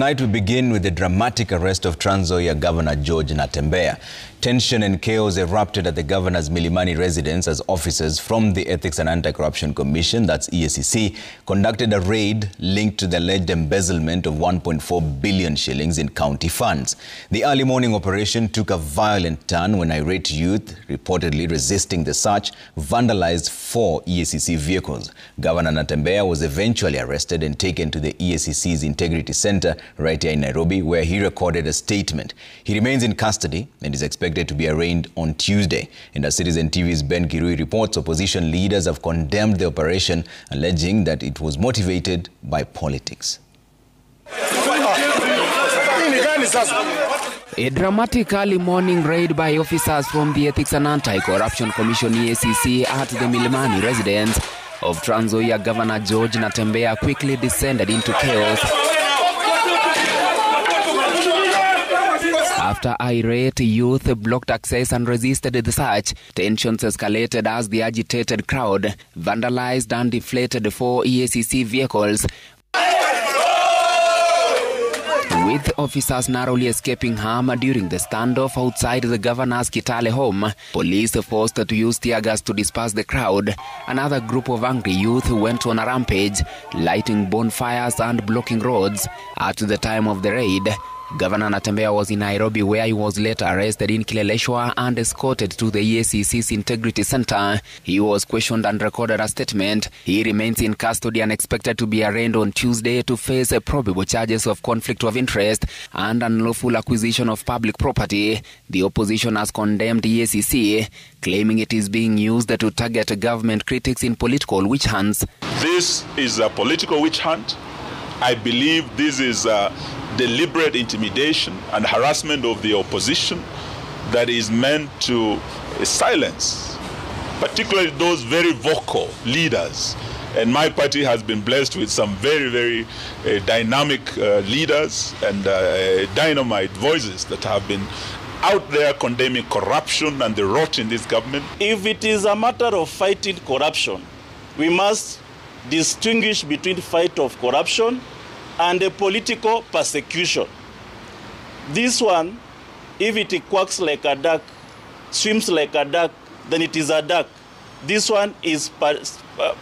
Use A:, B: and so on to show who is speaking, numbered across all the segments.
A: Tonight we begin with the dramatic arrest of Trans Nzoia Governor Natembeya. Tension and chaos erupted at the governor's Milimani residence as officers from the Ethics and Anti-Corruption Commission, that's EACC, conducted a raid linked to the alleged embezzlement of 1.4 billion shillings in county funds. The early morning operation took a violent turn when irate youth, reportedly resisting the search, vandalized 4 EACC vehicles. Governor Natembeya was eventually arrested and taken to the EACC's Integrity Center right here in Nairobi, where he recorded a statement. He remains in custody and is expected to be arraigned on Tuesday. And as Citizen TV's Kirui reports, opposition leaders have condemned the operation, alleging that it was motivated by politics.
B: A dramatic early morning raid by officers from the Ethics and Anti-Corruption Commission EACC at the Milimani residence of Trans Nzoia Governor Natembeya quickly descended into chaos after irate youth blocked access and resisted the search. Tensions escalated as the agitated crowd vandalized and deflated 4 EACC vehicles, with officers narrowly escaping harm during the standoff outside the governor's Kitale home. Police forced to use tear gas to disperse the crowd. Another group of angry youth went on a rampage, lighting bonfires and blocking roads. At the time of the raid, Governor Natembeya was in Nairobi, where he was later arrested in Kileleshwa and escorted to the EACC's Integrity Center. He was questioned and recorded a statement. He remains in custody and expected to be arraigned on Tuesday to face probable charges of conflict of interest and unlawful acquisition of public property. The opposition has condemned EACC, claiming it is being used to target government critics in political witch hunts.
C: This is a political witch hunt. I believe this is deliberate intimidation and harassment of the opposition that is meant to silence, particularly those very vocal leaders. And my party has been blessed with some very dynamic leaders and dynamite voices that have been out there condemning corruption and the rot in this government.
D: If it is a matter of fighting corruption, we must distinguish between fight of corruption and a political persecution. This one, if it quacks like a duck, swims like a duck, then it is a duck. This one is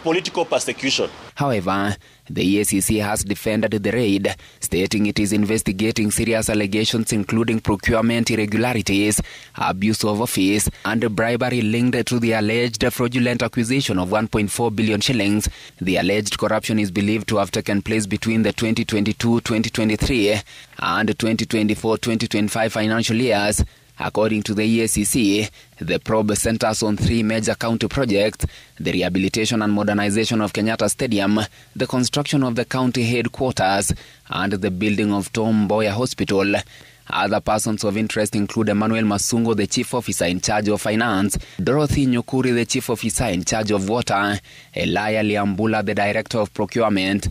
D: political persecution.
B: However, the EACC has defended the raid, stating it is investigating serious allegations including procurement irregularities, abuse of office, and bribery linked to the alleged fraudulent acquisition of 1.4 billion shillings. The alleged corruption is believed to have taken place between the 2022-2023 and 2024-2025 financial years. According to the EACC, the probe centers on 3 major county projects: the rehabilitation and modernization of Kenyatta Stadium, the construction of the county headquarters, and the building of Tom Mboya Hospital. Other persons of interest include Emmanuel Masungo, the Chief Officer in charge of Finance, Dorothy Nyukuri, the Chief Officer in charge of Water, Elia Liambula, the Director of Procurement,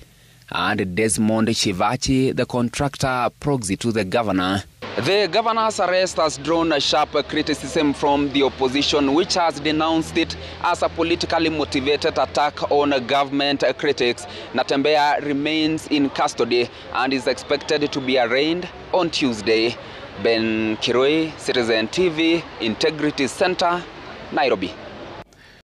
B: and Desmond Shivachi, the contractor proxy to the governor. The governor's arrest has drawn a sharp criticism from the opposition, which has denounced it as a politically motivated attack on government critics. Natembeya remains in custody and is expected to be arraigned on Tuesday. Kirui, Citizen TV, Integrity Center, Nairobi.